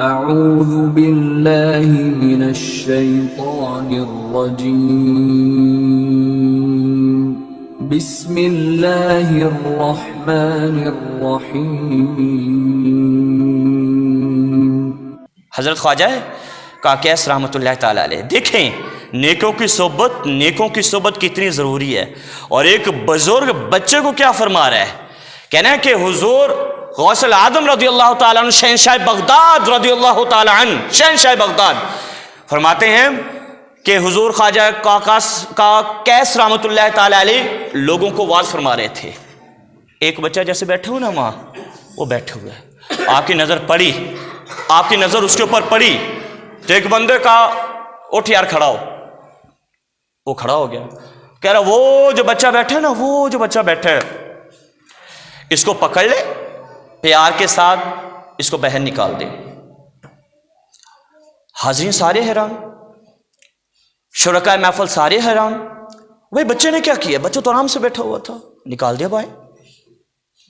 اعوذ باللہ من الشیطان الرجیم بسم اللہ الرحمن الرحیم۔ حضرت خواجہ کاکیس رحمۃ اللہ تعالیٰ علیہ، دیکھیں نیکوں کی صحبت کتنی ضروری ہے۔ اور ایک بزرگ بچے کو کیا فرما رہا ہے، کہنا ہے کہ حضور غوث العظم رضی اللہ تعالیٰ عنہ، شہنشاہ بغداد رضی اللہ تعالیٰ عنہ، شہنشاہ بغداد فرماتے ہیں کہ حضور خواجہ کاکیس رحمۃ اللہ تعالیٰ علیہ لوگوں کو واعظ فرما رہے تھے۔ ایک بچہ جیسے بیٹھے ہو نا وہاں، وہ بیٹھے ہوئے، آپ کی نظر پڑی، آپ کی نظر اس کے اوپر پڑی تو ایک بندے کا اٹھ یار کھڑا ہو، وہ کھڑا ہو گیا، کہہ رہا وہ جو بچہ بیٹھا ہے نا، وہ جو بچہ بیٹھا ہے اس کو پکڑ لے، پیار کے ساتھ اس کو باہر نکال دے۔ حاضرین سارے حیران، شرکاء محفل سارے حیران، بھائی بچے نے کیا کیا؟ بچہ تو آرام سے بیٹھا ہوا تھا، نکال دیا باہر۔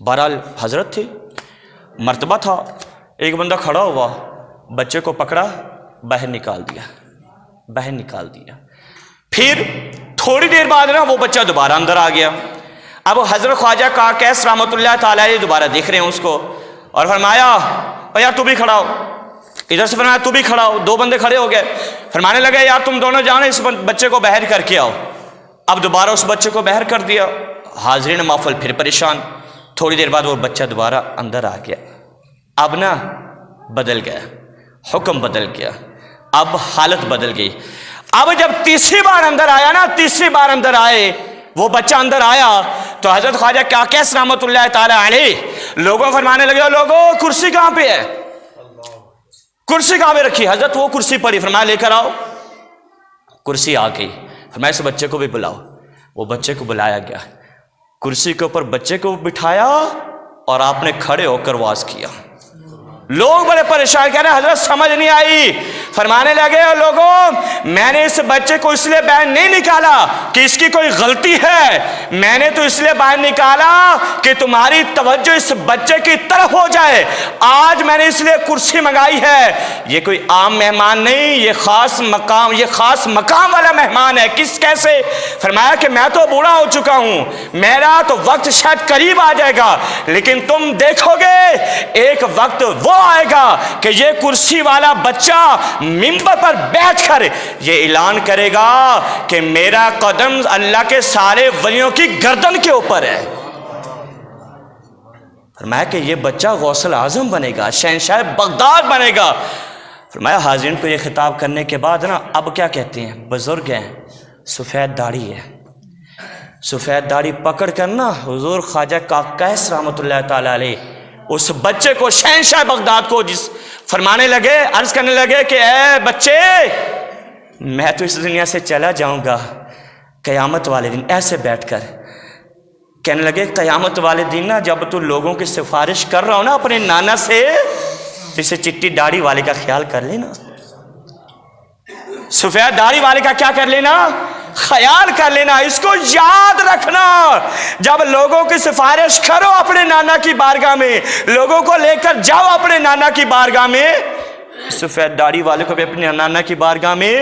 بہرحال حضرت تھے، مرتبہ تھا، ایک بندہ کھڑا ہوا، بچے کو پکڑا، باہر نکال دیا۔ پھر تھوڑی دیر بعد نا وہ بچہ دوبارہ اندر آ گیا۔ اب حضرت خواجہ کاکیس رحمۃ اللہ تعالیٰ علیہ دوبارہ دیکھ رہے ہیں اس کو، اور فرمایا یار تو بھی کھڑا ہو، ادھر سے فرمایا تو بھی کھڑا ہو، دو بندے کھڑے ہو گئے، فرمانے لگے یار تم دونوں جانے اس بچے کو باہر کر کے آؤ۔ اب دوبارہ اس بچے کو باہر کر دیا، حاضرین محفل پھر پریشان۔ تھوڑی دیر بعد وہ بچہ دوبارہ اندر آ گیا۔ اب نا بدل گیا، حکم بدل گیا، اب حالت بدل گئی۔ اب جب تیسری بار اندر آئے وہ بچہ اندر آیا تو حضرت خواجہ کاکیس رحمۃ اللہ تعالیٰ علیہ لوگوں فرمانے لگے، لوگوں کرسی کہاں پہ ہے؟ کرسی کہاں پہ رکھی؟ حضرت وہ کرسی پڑی، فرمایا لے کر آؤ۔ کرسی آ گئی، فرمایا اس بچے کو بھی بلاؤ۔ وہ بچے کو بلایا گیا، کرسی کے اوپر بچے کو بٹھایا اور آپ نے کھڑے ہو کر واعظ کیا۔ لوگ بڑے پریشان، کہہ رہے حضرت سمجھ نہیں آئی۔ فرمانے لگے لوگوں میں نے اس بچے کو اس لیے باہر نہیں نکالا کہ اس کی کوئی غلطی ہے، میں نے تو اس لیے باہر نکالا کہ تمہاری توجہ اس بچے کی طرف ہو جائے۔ آج میں نے اس لیے کرسی منگائی ہے، یہ کوئی عام مہمان نہیں، یہ خاص مقام والا مہمان ہے۔ کیسے؟ فرمایا کہ میں تو بوڑھا ہو چکا ہوں، میرا تو وقت شاید قریب آ جائے گا، لیکن تم دیکھو گے ایک وقت وہ آئے گا کہ یہ کرسی والا بچہ منبر پر بیٹھ کر یہ اعلان کرے گا کہ میرا قدم اللہ کے سارے ولیوں کی گردن کے اوپر ہے۔ فرمایا کہ یہ بچہ غوث العظم بنے گا، شہنشاہ بغداد بنے گا۔ فرمایا حاضرین کو یہ خطاب کرنے کے بعد نا اب کیا کہتے ہیں، بزرگ ہیں، سفید داڑھی ہے، سفید داڑھی پکڑ کر نا حضور خواجہ کاکیس رحمۃ اللہ تعالیٰ علیہ اس بچے کو، شہنشاہ بغداد کو فرمانے لگے، عرض کرنے لگے کہ اے بچے میں تو اس دنیا سے چلا جاؤں گا، قیامت والے دن ایسے بیٹھ کر کہنے لگے قیامت والے دن نا جب تو لوگوں کی سفارش کر رہا ہو نا اپنے نانا سے، تو اسے چٹی داڑھی والے کا خیال کر لینا، سفید داڑھی والے کا کیا کر لینا، خیال کر لینا، اس کو یاد رکھنا۔ جب لوگوں کی سفارش کرو اپنے نانا کی بارگاہ میں، لوگوں کو لے کر جاؤ اپنے نانا کی بارگاہ میں، سفید داڑھی والے کو بھی اپنے نانا کی بارگاہ میں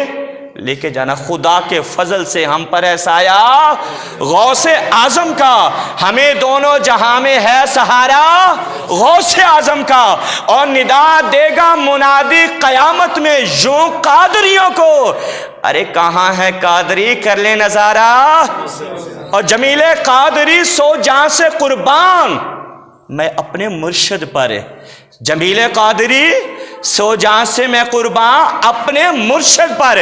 لے کے جانا۔ خدا کے فضل سے ہم پر ہے سایہ غوث اعظم کا، ہمیں دونوں جہاں میں ہے سہارا غوث اعظم کا، اور ندا دے گا منادی قیامت میں یوں قادریوں کو، ارے کہاں ہے قادری کر لے نظارہ، اور جمیل قادری سو جان سے قربان میں اپنے مرشد پر، جمیل قادری سو جان سے میں قربان اپنے مرشد پر،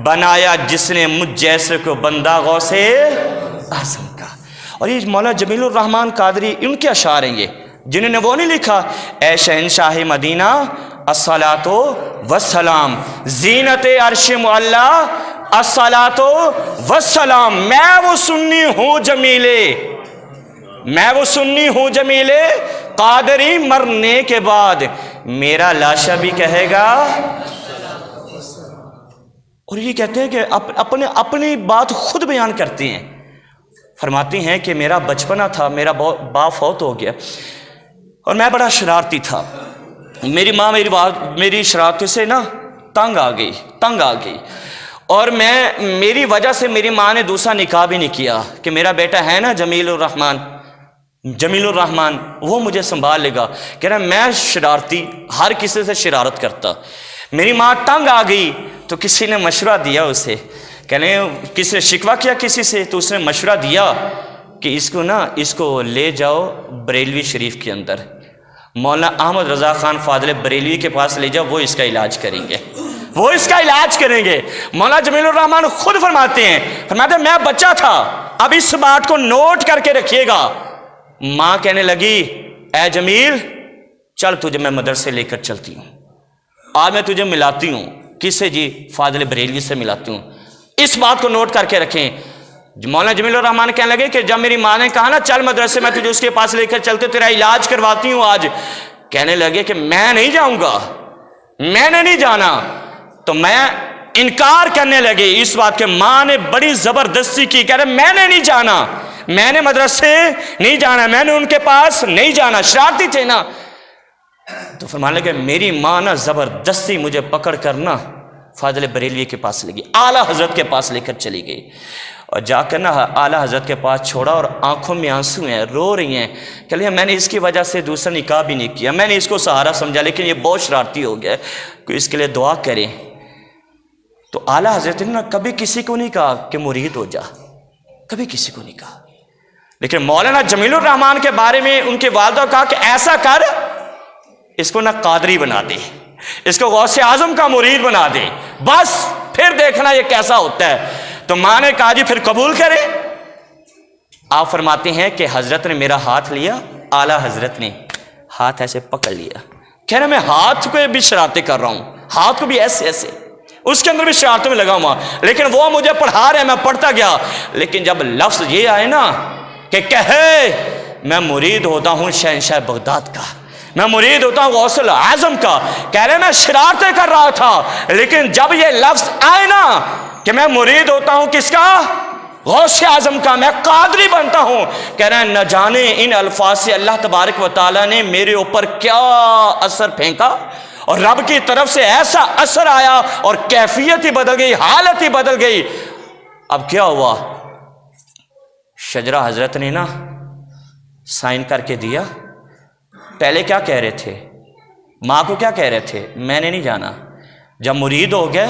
بنایا جس نے مجھ جیسے کو بندہ غوث اعظم کا۔ اور یہ مولانا جمیل الرحمن قادری ان کے اشعار ہیں یہ، جنہوں نے وہ نہیں لکھا اے شہنشاہ مدینہ الصلاۃ والسلام زینت عرش معلا الصلاۃ والسلام، میں وہ سنی ہوں جمیلے قادری مرنے کے بعد میرا لاشا بھی کہے گا۔ اور یہ کہتے ہیں کہ اپنی بات خود بیان کرتے ہیں، فرماتی ہیں کہ میرا بچپنا تھا، میرا باپ فوت ہو گیا اور میں بڑا شرارتی تھا، میری ماں میری شرارتوں سے نا تنگ آ گئی اور میری وجہ سے میری ماں نے دوسرا نکاح بھی نہیں کیا کہ میرا بیٹا ہے نا جمیل الرحمن وہ مجھے سنبھال لے گا. کہہ رہا میں شرارتی، ہر کسی سے شرارت کرتا. میری ماں تنگ آ گئی تو کسی نے مشورہ دیا اسے، کہنے کسی نے شکوہ کیا کسی سے تو اس نے مشورہ دیا کہ اس کو لے جاؤ بریلوی شریف کے اندر، مولانا احمد رضا خان فاضل بریلوی کے پاس لے جاؤ، وہ اس کا علاج کریں گے. مولانا جمیل الرحمن خود فرماتے ہیں میں بچہ تھا. اب اس بات کو نوٹ کر کے رکھیے گا. ماں کہنے لگی اے جمیل چل تجھے میں مدرسے لے کر چلتی ہوں، آج میں تجھے ملاتی ہوں. کس سے جی؟ فاضل بریلوی سے ملاتی ہوں. اس بات کو نوٹ کر کے رکھیں. مولانا جمیل الرحمن کہنے لگے کہ جب میری ماں نے کہا نا چل مدرسے میں تجھے اس کے پاس لے کر چلتے تیرا علاج کرواتی ہوں آج، کہنے لگے کہ میں نہیں جاؤں گا، میں نے نہیں جانا. تو میں انکار کرنے لگے اس بات کے. ماں نے بڑی زبردستی کی، کہہ رہے میں نے نہیں جانا، میں نے مدرسے نہیں جانا، میں نے ان کے پاس نہیں جانا، شرارتی تھے نا. تو فرمانے لگے میری ماں نا زبردستی مجھے پکڑ کر نا فاضل بریلوی کے پاس لے گئی، اعلیٰ حضرت کے پاس لے کر چلی گئی. اور جا کر نا اعلیٰ حضرت کے پاس چھوڑا اور آنکھوں میں آنسو ہیں، رو رہی ہیں کہ میں نے اس کی وجہ سے دوسرا نکاح بھی نہیں کیا، میں نے اس کو سہارا سمجھا لیکن یہ بہت شرارتی ہو گیا، کوئی اس کے لیے دعا کریں. تو اعلیٰ حضرت نے نا کبھی کسی کو نہیں کہا کہ مرید ہو جا، کبھی کسی کو نہیں کہا. لیکن مولانا جمیل الرحمن کے بارے میں ان کے والدہ کہا کہ ایسا کر اس کو نا قادری بنا دے، اس کو غوث اعظم کا مرید بنا دے، بس پھر دیکھنا یہ کیسا ہوتا ہے. تو ماں نے کہا جی پھر قبول کرے. آپ فرماتے ہیں کہ حضرت نے میرا ہاتھ لیا، اعلیٰ حضرت نے ہاتھ ایسے پکڑ لیا. کہہ رہے میں ہاتھ کو بھی شرارتیں کر رہا ہوں، ہاتھ کو بھی ایسے اس کے اندر بھی شرارتوں میں لگا ہوا، لیکن وہ مجھے پڑھا رہے، میں پڑھتا گیا. لیکن جب لفظ یہ آئے نا کہ کہے میں مرید ہوتا ہوں شہنشاہ بغداد کا، میں مرید ہوتا ہوں غوث اعظم کا، کہہ رہے میں شرارتیں کر رہا تھا، لیکن جب یہ لفظ آئے نا کہ میں مرید ہوتا ہوں کس کا؟ غوث اعظم کا، میں قادری بنتا ہوں، کہہ رہے ہیں نہ جانے ان الفاظ سے اللہ تبارک و تعالیٰ نے میرے اوپر کیا اثر پھینکا، اور رب کی طرف سے ایسا اثر آیا اور کیفیت ہی بدل گئی، حالت ہی بدل گئی. اب کیا ہوا؟ شجرہ حضرت نے نا سائن کر کے دیا. پہلے کیا کہہ رہے تھے؟ ماں کو کیا کہہ رہے تھے؟ میں نے نہیں جانا. جب مرید ہو گئے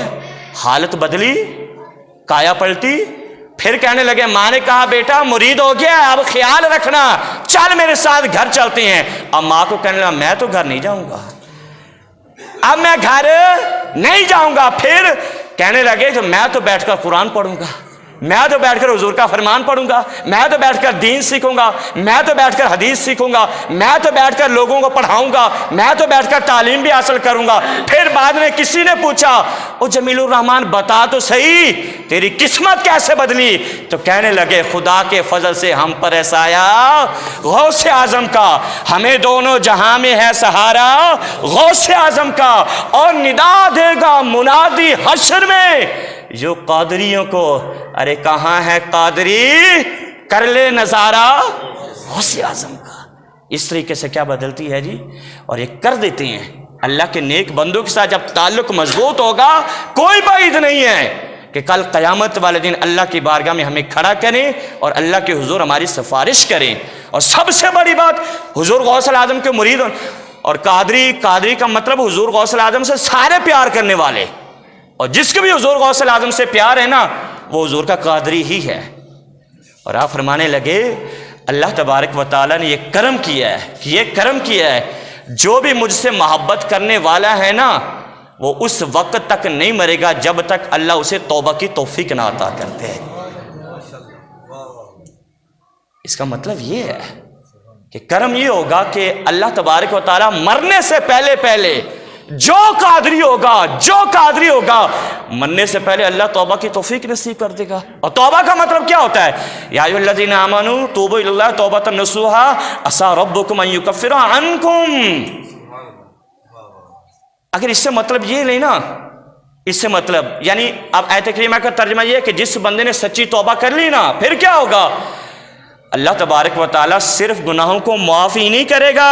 حالت بدلی، کایا پلٹی. پھر کہنے لگے ماں نے کہا بیٹا مرید ہو گیا اب خیال رکھنا، چل میرے ساتھ گھر چلتے ہیں. اب ماں کو کہنے لگا میں تو گھر نہیں جاؤں گا، اب میں گھر نہیں جاؤں گا. پھر کہنے لگے کہ میں تو بیٹھ کر قرآن پڑھوں گا، میں تو بیٹھ کر حضور کا فرمان پڑھوں گا، میں تو بیٹھ کر دین سیکھوں گا، میں تو بیٹھ کر حدیث سیکھوں گا، میں تو بیٹھ کر لوگوں کو پڑھاؤں گا، میں تو بیٹھ کر تعلیم بھی حاصل کروں گا. پھر بعد میں کسی نے پوچھا او جمیل الرحمن بتا تو صحیح تیری قسمت کیسے بدلی؟ تو کہنے لگے خدا کے فضل سے ہم پر ایسا آیا غوث اعظم کا، ہمیں دونوں جہاں میں ہے سہارا غوث اعظم کا، اور ندا دے گا منادی حشر میں جو قادریوں کو ارے کہاں ہے قادری کر لے نظارہ غوث اعظم کا. اس طریقے سے کیا بدلتی ہے جی، اور یہ کر دیتے ہیں. اللہ کے نیک بندوں کے ساتھ جب تعلق مضبوط ہوگا کوئی بعید نہیں ہے کہ کل قیامت والے دن اللہ کی بارگاہ میں ہمیں کھڑا کریں اور اللہ کے حضور ہماری سفارش کریں. اور سب سے بڑی بات حضور غوث اعظم کے مرید اور قادری کا مطلب حضور غوث اعظم سے سارے پیار کرنے والے، اور جس کے بھی حضور غوث اعظم سے پیار ہے نا وہ حضور کا قادری ہی ہے. اور آپ فرمانے لگے اللہ تبارک و تعالیٰ نے یہ کرم کیا ہے جو بھی مجھ سے محبت کرنے والا ہے نا وہ اس وقت تک نہیں مرے گا جب تک اللہ اسے توبہ کی توفیق نہ عطا کرتے ہیں. اس کا مطلب یہ ہے کہ کرم یہ ہوگا کہ اللہ تبارک و تعالیٰ مرنے سے پہلے جو قادری ہوگا مرنے سے پہلے اللہ توبہ کی توفیق نصیب کر دے گا. اور توبہ کا مطلب کیا ہوتا ہے؟ یا ایھا الذین آمنوا توبوا الی اللہ توبۃ نصوحا عسیٰ ربکم ان یکفر عنکم. اگر اس سے مطلب یہ لینا، اس سے مطلب یعنی اب آیت کریمہ کا ترجمہ یہ ہے کہ جس بندے نے سچی توبہ کر لی نا پھر کیا ہوگا؟ اللہ تبارک و تعالیٰ صرف گناہوں کو معاف ہی نہیں کرے گا